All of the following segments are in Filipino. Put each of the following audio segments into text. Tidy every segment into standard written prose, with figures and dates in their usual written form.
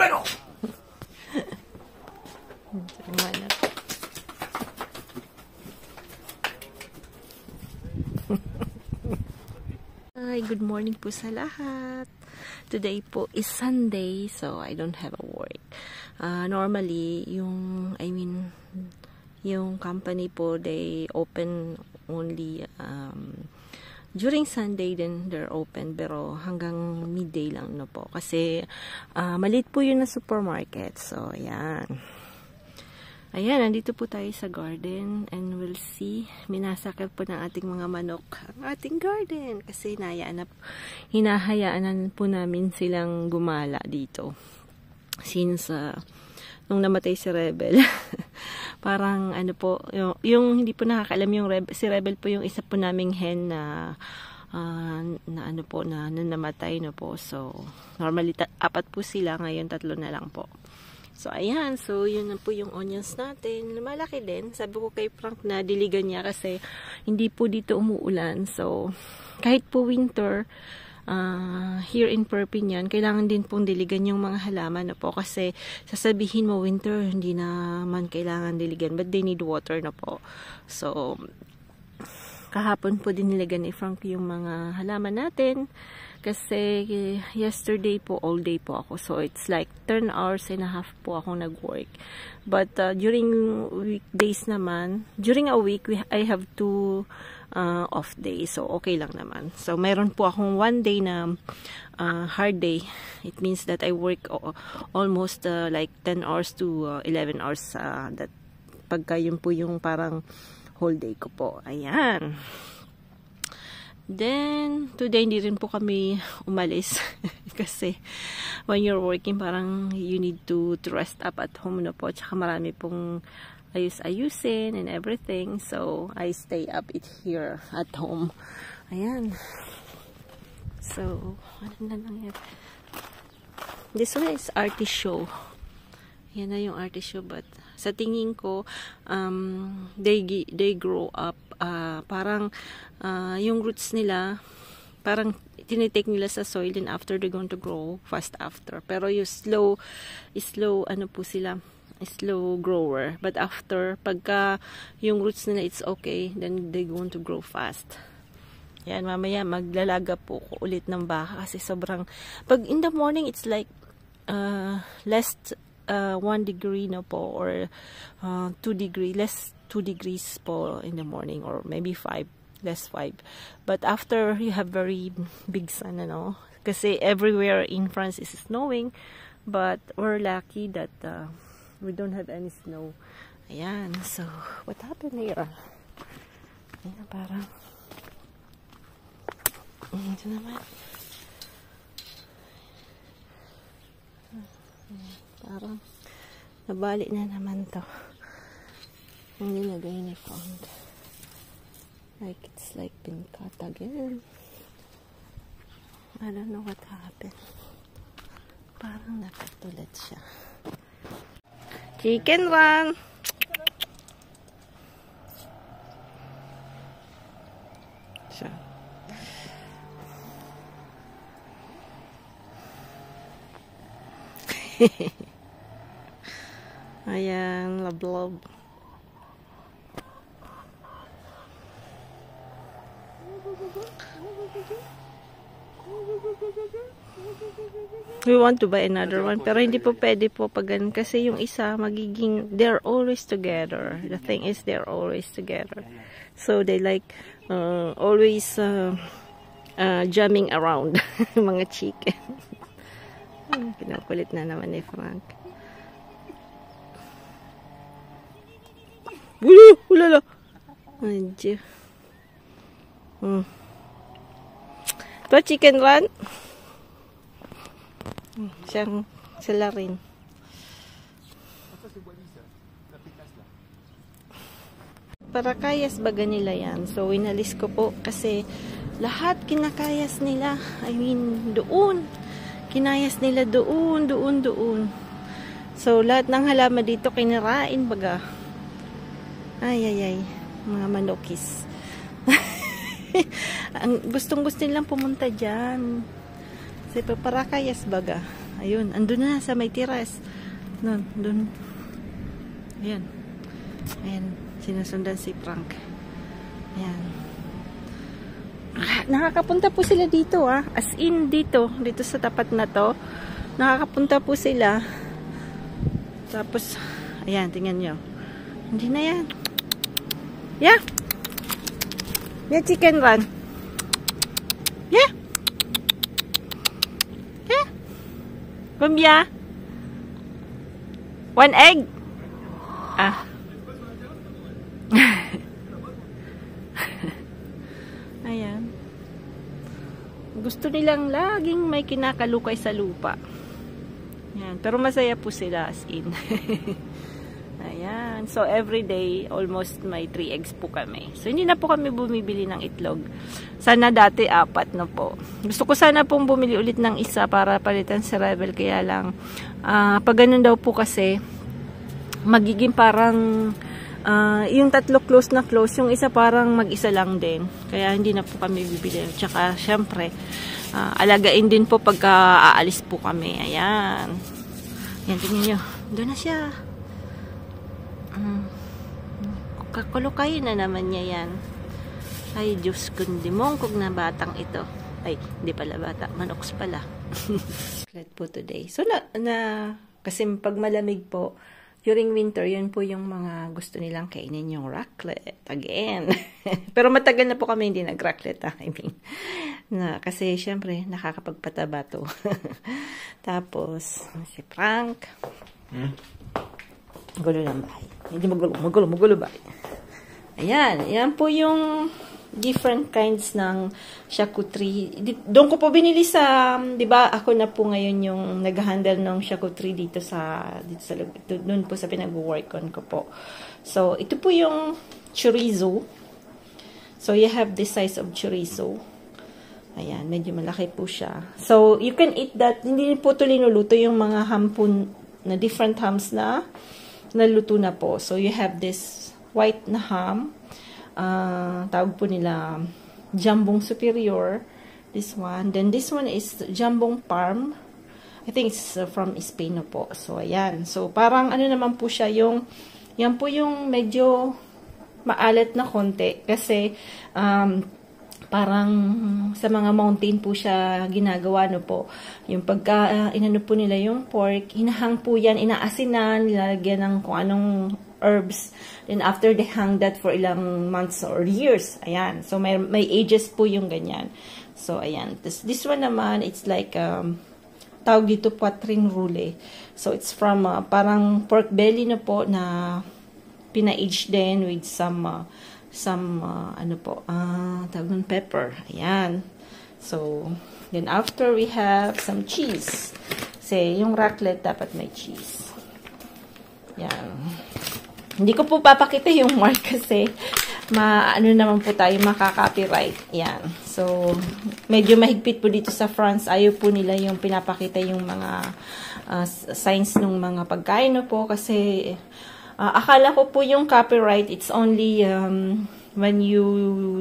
Pero! Hi, good morning po sa lahat. Today po is Sunday, so I don't have a work. Normally, yung company po, they open only during Sunday, then they're open, pero hanggang midday lang no po. Kasi maliit po yun na supermarket. So, ayan. Ayan, nandito po tayo sa garden and we'll see. Minasakal po ng ating mga manok ang ating garden. Kasi hinahayaan po namin silang gumala dito. Since nung namatay si Rebel, parang ano po, yung hindi po nakakaalam yung si Rebel po yung isa po naming hen na ano po, na namatay na po. So, normally 4 po sila, ngayon 3 na lang po. So, ayan. So, yun na po yung onions natin. Lumalaki din. Sabi ko kay Frank na diligan niya kasi hindi po dito umuulan. So, kahit po winter, here in Perpignan, kailangan din pong diligan yung mga halaman na po. Kasi sasabihin mo winter, hindi naman kailangan diligan. But they need water na po. So, kahapon po din niligan ni Frank yung mga halaman natin. Kasi yesterday po, all day po ako. So, it's like 10 hours and a half po ako nag-work. But during weekdays naman, during a week, I have 2 off days. So, okay lang naman. So, meron po akong 1 day na hard day. It means that I work almost like 10 hours to 11 hours. That pagka yun po yung parang whole day ko po. Ayan. Then, today hindi rin po kami umalis. Kasi, when you're working, parang you need to rest up at home na po. Tsaka marami pong ayus-ayusin and everything. So, I stay up here at home. Ayan. So, ano na lang yan. This one is artichoke. Yan na yung artichoke, but sa tingin ko, they grow up, parang yung roots nila, parang tinitake nila sa soil, then after they're going to grow fast after. Pero yung slow, ano po sila, slow grower. But after, pagka yung roots nila, it's okay, then they're going to grow fast. Yan, mamaya maglalaga po ko ulit ng baka kasi sobrang, pag in the morning, it's like less 1 degree na po, or 2 degree, less 2 degrees po in the morning, or maybe 5, less 5. But after, you have very big sun, ano, kasi everywhere in France is snowing, but we're lucky that we don't have any snow. Ayan, so what happened here? Ayan, parang ito naman. Parang nabali na naman to ang nilagay ni Frank. Like it's like been cut again. I don't know what happened. Parang nakatulad siya. Chicken run! Siya. Ayan, love. We want to buy another one, pero hindi po pwede po pag ganun, kasi yung isa magiging, they're always together. The thing is, they're always together. So, they like always jamming around mga chicken. Kinukulit na naman ni Frank. Ulala! Ay, Diyo. Ito, chicken run. Sila rin. Parakayas baga nila yan. So, inalis ko po kasi lahat kinakayas nila. I mean, doon. Kinayas nila doon. So, lahat ng halaman dito kinarain baga. Ay. Mga manokis. Ang gustong-gusto nilang pumunta dyan. Kasi paparakayas baga. Ayun, andun na sa may terrace. Doon. Ayan. Ayan, sinusundan si Frank. Ayan. Nakakapunta po sila dito, ah. As in, dito sa tapat na to. Nakakapunta po sila. Tapos, ayan, tingnan nyo. Hindi na yan. Yeah. Yeah, chicken run. Yeah. Yeah. Kumbia. 1 egg. Ah. Ayan. Gusto nilang laging may kinakalukay sa lupa. Ayan. Pero masaya po sila as in. Ayan. So, every day, almost may 3 eggs po kami. So, hindi na po kami bumibili ng itlog. Sana dati 4 na po. Gusto ko sana pong bumili ulit ng isa para palitan si Rebel. Kaya lang, pag ganun daw po kasi, magiging parang, yung 3 close na close, yung isa parang mag-isa lang din. Kaya hindi na po kami bibili. Tsaka, syempre, alagain din po pagka aalis po kami. Ayan. Ayan, tingnan nyo. Doon na siya. Kakulukay na naman niya yan. Ay, Diyos kundi mongkog na batang ito. Ay, hindi pala bata. Manoks pala. Chocolate po today. So, kasi pag malamig po, during winter, yun po yung mga gusto nilang kainin, yung raclette. Again. Pero matagal na po kami hindi nag-raclette. I mean, kasi syempre, nakakapagpataba to. Tapos, si Frank. Magulo lang bahay. Hindi magulo bahay. Ayan. Yan po yung different kinds ng charcuterie. Doon ko po binili sa, di ba, ako na po ngayon yung nag-handle ng charcuterie dito doon po sa pinag-work on ko po. So, ito po yung chorizo. So, you have this size of chorizo. Ayan, medyo malaki po siya. So, you can eat that. Hindi po ito linuluto yung mga ham po na different hams na naluto na po. So, you have this white na ham. Tawag po nila jambong superior. This one. Then, this one is jambong parm. I think it's from Spain po. So, ayan. So, parang ano naman po siya yan po yung medyo maalat na konti. Kasi, parang sa mga mountain po siya ginagawa, no po. Yung pagka inano po nila yung pork, hinahang po yan, inaasinan, nilalagyan ng kung anong herbs. Then after they hang that for ilang months or years. Ayan. So may ages po yung ganyan. So ayan. This one naman, it's like tawag dito poitrine roule. So it's from parang pork belly na po na pina-age din with some ano po, tawag ng pepper. Ayan. So, then after we have some cheese. Kasi yung raclette dapat may cheese. Ayan. Hindi ko po papakita yung mark kasi ano naman po tayo makaka-copyright. Ayan. So, medyo mahigpit po dito sa France. Ayaw po nila yung pinapakita yung mga signs ng mga pagkain no po kasi akala ko po yung copyright, it's only when you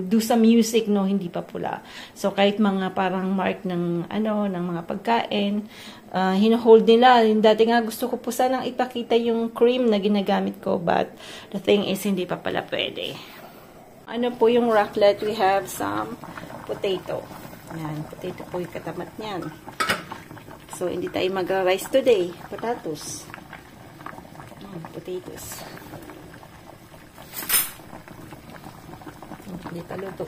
do some music, no, hindi pa pula. So, kahit mga parang mark ng, ng mga pagkain, hino-hold nila. Dati nga gusto ko po sanang ipakita yung cream na ginagamit ko, but the thing is, hindi pa pala pwede. Ano po yung raclette? We have some potato. Yan, potato po yung katamat niyan. So, hindi tayo mag-rice today. Potatoes. Potatoes. Hindi pa luto.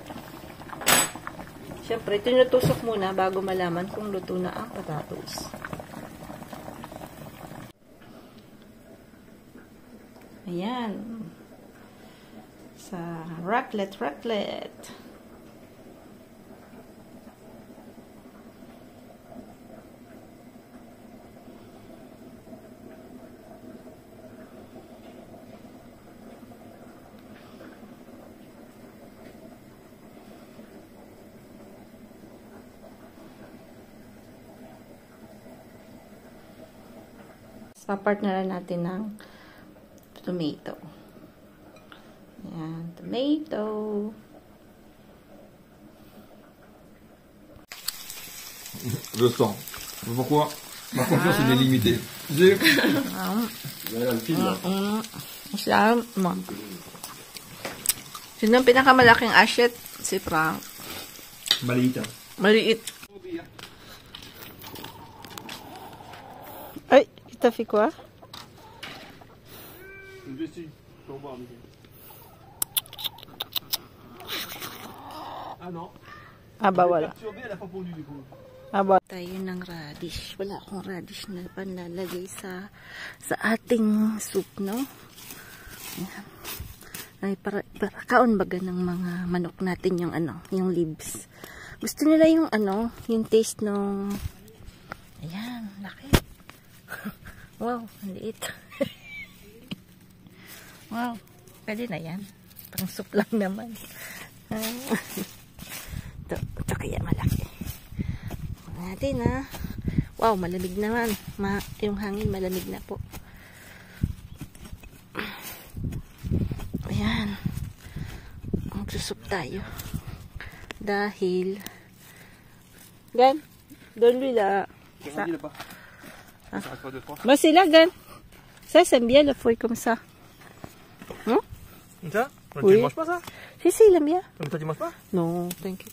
Siyempre, tinutusok muna bago malaman kung luto na ang potatoes. Ayan. Sa raclette. Papartneran natin ng tomato. Ayan, tomato. Je sens. Pourquoi? Ma confiance est délimitée. Islam. Sino ang pinakamalaking asset? Si Frank. Maliit. Maliit. Ay, kita fi quoi? Bawal. Tayo ng radish. Wala akong radish na panlalagay sa ating soup, no? Ayan. Ay, para kaon baga ng mga manok natin yung yung leaves. Gusto nila yung yung taste nung ayan, laki. Wow, ang liit. Wow, pwede na yan. Pang soup lang naman. Ito kaya malaki. Natin wow, malamig naman. Yung hangin malamig na po. Ayan. Magsusup tayo. Dahil Gan, doon lula. Bah c'est là, Gan. Ça, c'est bien le fouille comme ça. Ça? Oui. Tu manges pas ça? Si, il aime bien. Mais toi, tu manges pas? Non, t'inquiète.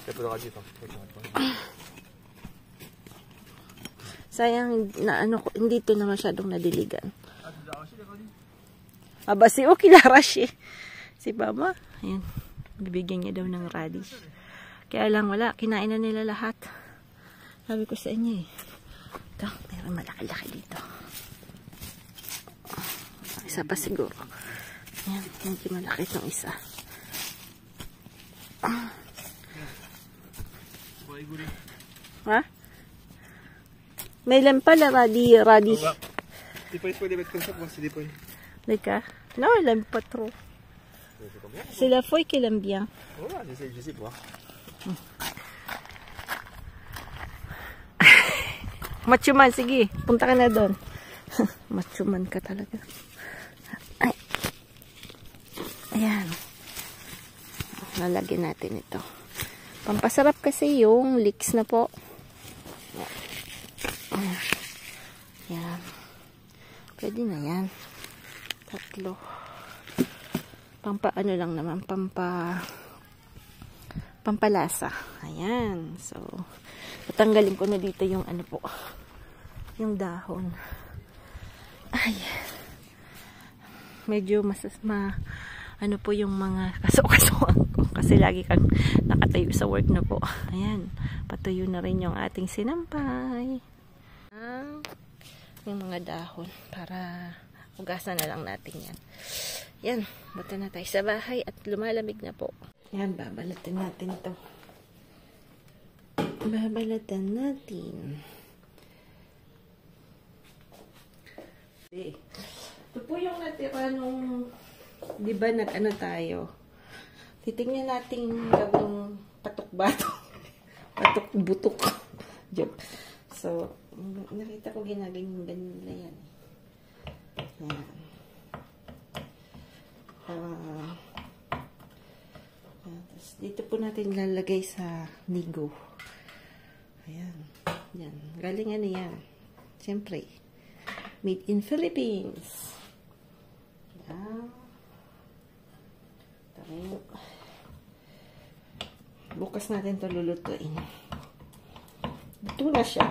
Il y a peu de radis, Sayang na hindi to na masyadong nadiligan. Aba si Oki Larashi. Si Mama, ayan, bibigyan niya daw ng radish. Kaya lang wala, kinain na nila lahat. Sabi ko sa inyo eh. Ito, meron malaki-laki dito. Isa pa siguro. Ayan, medyo malaki itong isa. Ha? Mais il aime pas le radis. Tu peux les mettre comme ça pour voir si des poils. D'accord. Non, il aime pas trop. C'est la feuille qu'il aime bien. Ouais, j'essaie de voir. Machuman, sige. Punta ka na doon. Machuman ka talaga. Ay. Ayan. Lalagyan natin ito. Pampasarap kasi yung leeks na po. Yan. Pwede na yan. Tatlo. Ano lang naman. Pampalasa. Ayan. So, patanggalin ko na dito yung po. Yung dahon. Ay. Medyo ano po yung mga kaso-kasuan ko. Kasi lagi kang nakatayo sa work na po. Ayan. Patuyo na rin yung ating sinampay. Yung mga dahon para hugasan na lang natin yan. Yan, bata na tayo sa bahay at lumalamig na po. Yan, babalatan natin to. Babalatan natin. Ito po yung natira nung, di ba nag-ano tayo? Titingnan natin gawing patok-batok. Patok-butok. Joke. So, nakita ko ginagaling ganyan na yan. Ayan. Tapos dito po natin lalagay sa nigo. Ayan. Yan. Galing ano yan. Siyempre. Made in Philippines. Ayan. Tayo. Bukas natin ito lulutuin. Ito na siya.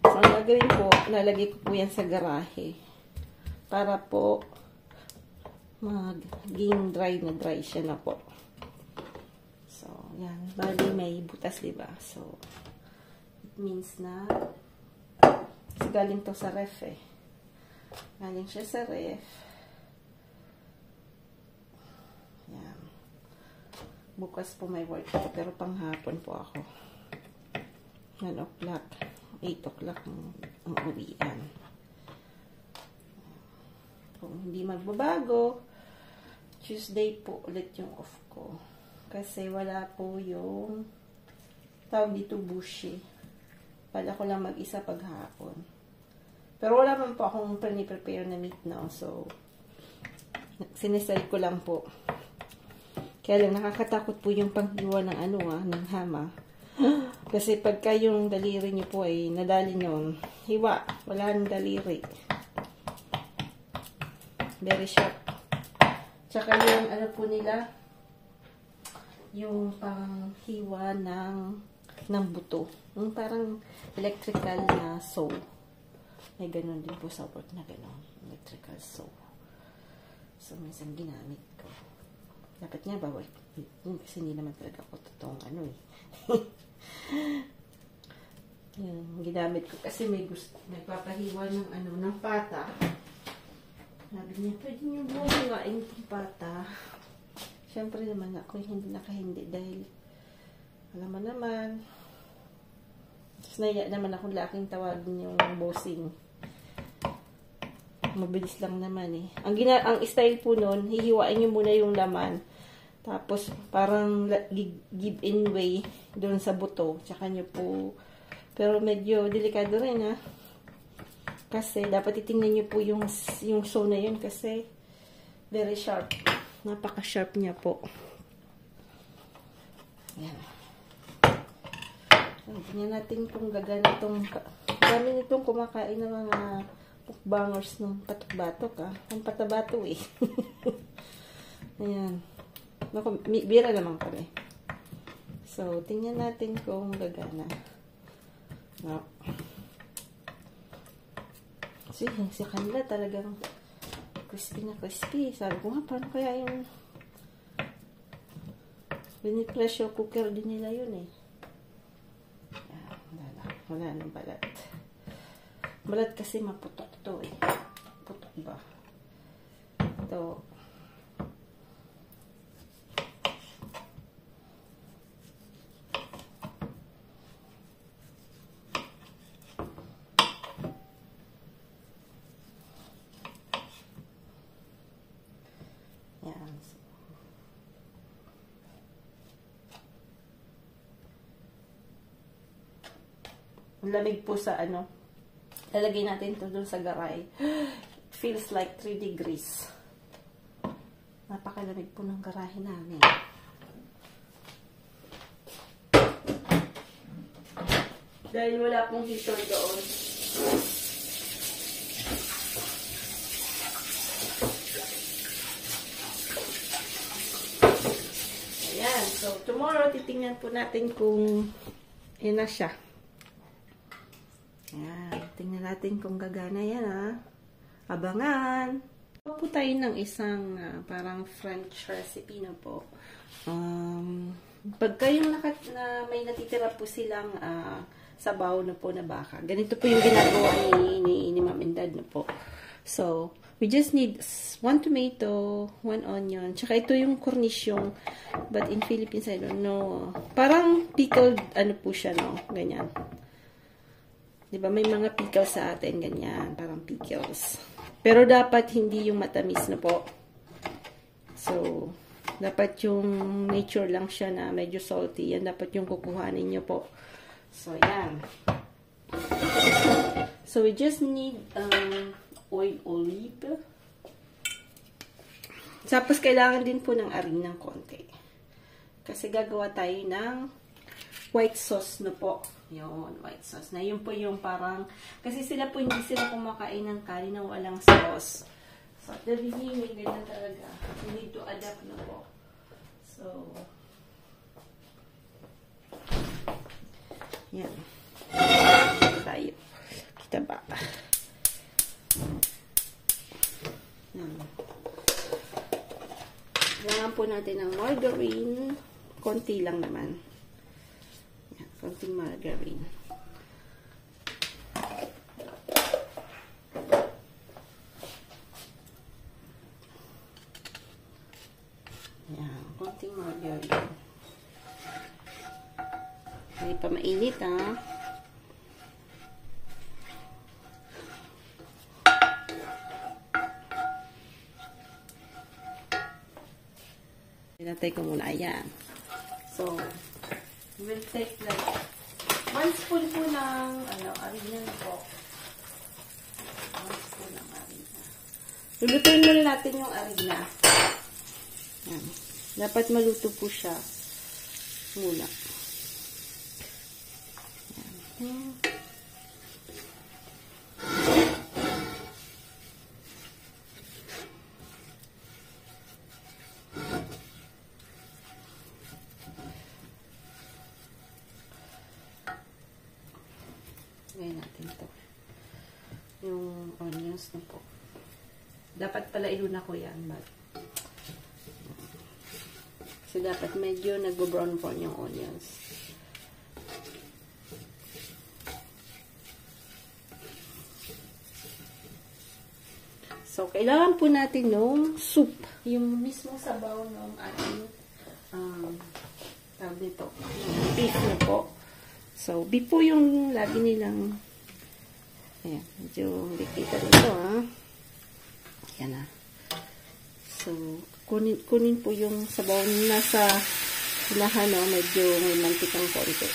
So, ang gagawin po, lalagay ko po yan sa garahe. Para po, maging dry na dry siya na po. So, yan. Bali, may butas, diba? So, it means na, galing to sa ref eh. Galing siya sa ref. Yan. Bukas po may work po, pero panghapon po ako. 9 o'clock. 8 o'clock ang uwian. Kung hindi magbabago, Tuesday po ulit yung off ko. Kasi wala po yung tawag dito bushi. Pala ko lang mag-isa paghapon. Pero wala man po akong prepare na meat now. So, sinesell ko lang po. Kaya lang nakakatakot po yung panghiwa ng ng hama. Kasi pagka yung daliri nyo po ay nadali nyo, hiwa, wala nang daliri. Very sharp. Tsaka yung ano po nila, yung parang hiwa ng buto. Yung parang electrical na saw. May ganun din po sa work na ganun. Electrical saw. So, minsan ginamit ko. Dapat nga bawal. Kasi hindi naman talaga ako totoong ano eh. Yan, ginamit ko kasi may gusto, nagpapahiwa ng ano, ng pata. Sabi niya, pwede niyo buhiwain itong pata. Siyempre naman ako hindi nakahindi dahil alam mo naman, naiya naman akong laking tawagin yung bossing. Mabilis lang naman eh. Ang style po nun, hihiwain niyo muna yung laman. Tapos, parang give in way doon sa buto. Tsaka nyo po. Pero medyo delikado rin ha. Kasi, dapat titingnan nyo po yung saw na yun kasi very sharp. Napaka-sharp niya po. Yan. So, tingnan natin kung gagana itong dami nitong kumakain ng mga mukbangers ng patok-batok ha. Ang patabato eh. Ayan. Naku, bira naman kami. So, tingnan natin kung gagana. No. Si kanila talagang crispy na crispy. Sabi ko nga, paano kaya yung pressure cooker din nila yun eh. Wala nang balat. Balat kasi maputok to eh. Putok ba? Ito. Yan. Ang lamig po sa ano. Lalagay natin ito doon sa garay. Feels like 3 degrees. Napakalamig po ng garahe namin. Dahil wala pong heater doon. Ayan. So, tomorrow, titingnan po natin kung yun na siya. Ayan. Tingnan natin kung gagana yan, ha. Abangan! Gawa po tayo ng isang parang French recipe na po. Pagka yung may natitira po silang sabaw na po na baka. Ganito po yung ginagawa ni Ma'am and Dad na po. So, we just need 1 tomato, 1 onion, tsaka ito yung cornichon. But in Philippines, I don't know. Parang pickled, ano po siya, no? Ganyan. Diba, may mga pickles sa atin, ganyan. Parang pickles. Pero dapat hindi yung matamis na po. So, dapat yung nature lang siya na medyo salty. Yan dapat yung kukuhanin nyo po. So, yan. So, we just need olive. Tapos, kailangan din po ng arin ng konti. Kasi gagawa tayo ng white sauce na po. Yun, white sauce. Na yun po yung parang, kasi sila po hindi sila kumakain ng kanin na walang sauce. So, at the beginning, ganyan talaga. You need to adapt na po. So, yan. Tayo. Kita ba? Yan. Kailangan po natin ng margarine. Konti lang naman. Konting margarine. Yan, konting margarine. Hindi pa mainit, ha? Pinatay ko muna. Ayan. So, we'll take like 1 spoon po ng harina po. 1 spoon ng harina. Lulutuin muna natin yung harina. Yan. Dapat maluto po siya muna. Ngayon natin to. Yung onions na po. Dapat pala iluna ko yan, but so dapat medyo nagbo-brown-brown yung onions. So, kailangan po natin ng soup. Yung mismong sabaw ng ating tawag nito, beef na po. So, beef po yung lagi nilang ayan, medyo kita dito Ayan na. So, kunin po yung sabaw na nasa hilahan, medyo may mantikang konti.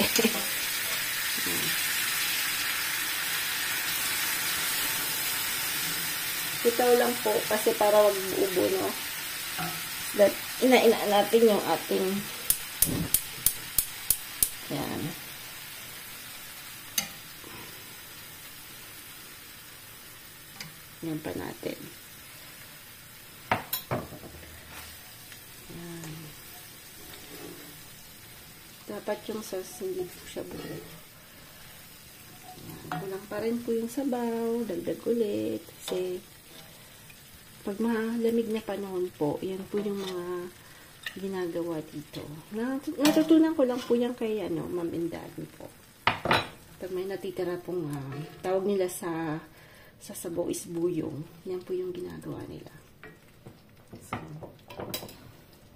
Itaw lang po kasi para wag buubo, no? That ina natin yung ating ayan. Yan pa natin. Yan. Dapat yung sauce hindi po siya buo. Kulang pa rin po yung sabaw. Dagdag ulit. Kasi pag malamig na panahon po, yan po yung mga ginagawa dito. Natutunan ko lang po yan kay Mom and Daddy po. Pag may natitira pong tawag nila sa sabaw is buyong. Yan po yung ginagawa nila. So,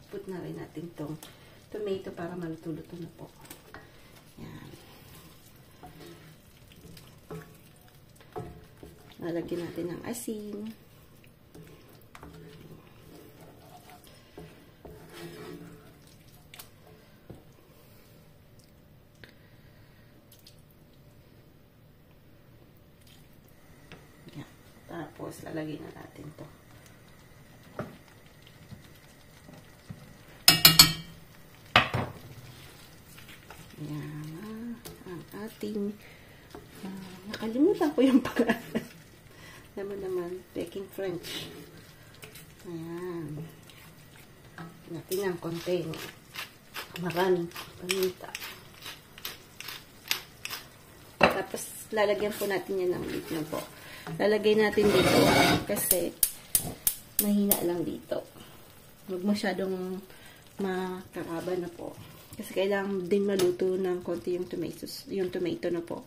put na rin natin tong tomato para maluto-luto na po. Yan. Lalagyan natin ng asin. Tapos, lalagay na natin to. Ayan. Ang ating nakalimutan ko yung pangalan. naman, baking French. Ayan. Natin ang konti. Maraming paminta. Tapos, lalagyan po natin yan ng meat na po. Lalagay natin dito kasi mahina lang dito. Huwag masyadong makakaba na po. Kasi kailangan din maluto ng konti yung tomato na po.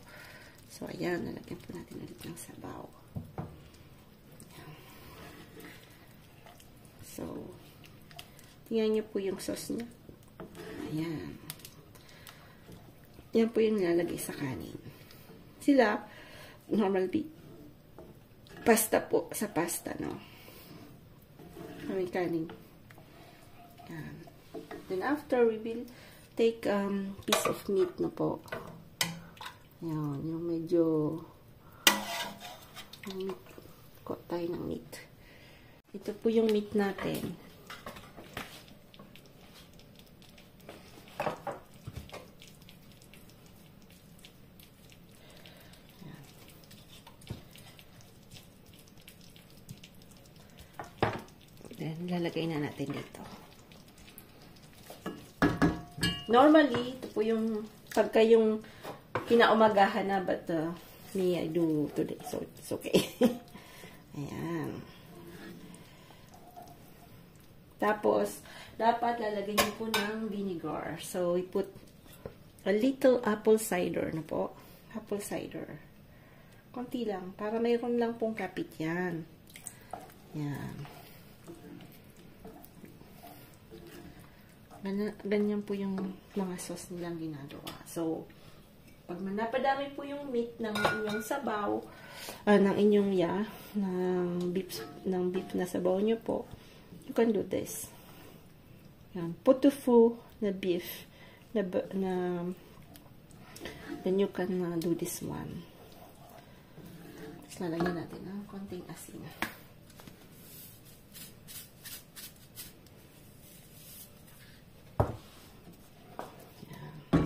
So, ayan. Lalagyan po natin ulit ng sabaw. Ayan. So, tingnan nyo po yung sauce niya. Ayan. Yan po yung nilalagay sa kanin. Sila, normal pasta po, sa pasta, no? May kanin. Yan. Then after, we will take piece of meat na po. Yan, yung medyo coat tayo ng meat. Ito po yung meat natin. Then, lalagay na natin dito. Normally, ito po yung pagka yung kinaumagahan na, but me, I do today, so it's okay. Ayan. Tapos, dapat lalagay niyo po ng vinegar. So, we put a little apple cider na po. Apple cider. Konti lang, para mayroon lang pong kapit yan. Yan. Ganyan po yung mga sauce nilang ginagawa. So, pag napadami po yung meat ng inyong sabaw, ng inyong ng beef na sabaw nyo po, you can do this. Yan. Pot-au-feu na beef, then you can do this one. Tapos lalagyan natin ng konting asin.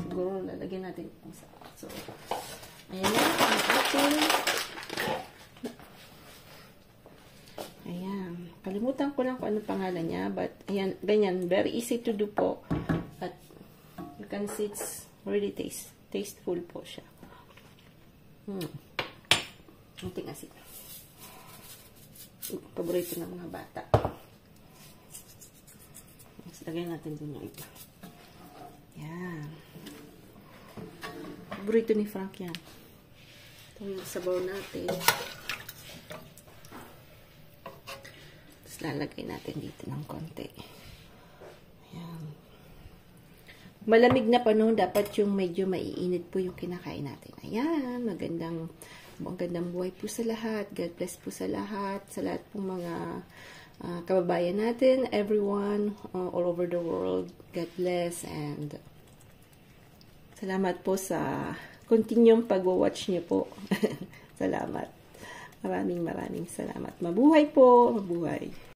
Siguro lalagyan natin itong sabaw. So, ko lang kung ano pangalan niya. But, ayan, ganyan. Very easy to do po. At, you can see it's really tasteful po siya. Kunting asin. Paborito ng mga bata. Mas lagyan natin dun yung iba. Yan. Paborito ni Frank yan. Ito yung sabaw natin. Tapos lalagay natin dito ng konti. Ayan. Malamig na panahon, dapat yung medyo maiinit po yung kinakain natin. Ayan, magandang buhay po sa lahat. God bless po sa lahat pong mga kababayan natin, everyone, all over the world. God bless and salamat po sa continuing pag-watch niyo po. Salamat. Maraming salamat. Mabuhay po. Mabuhay.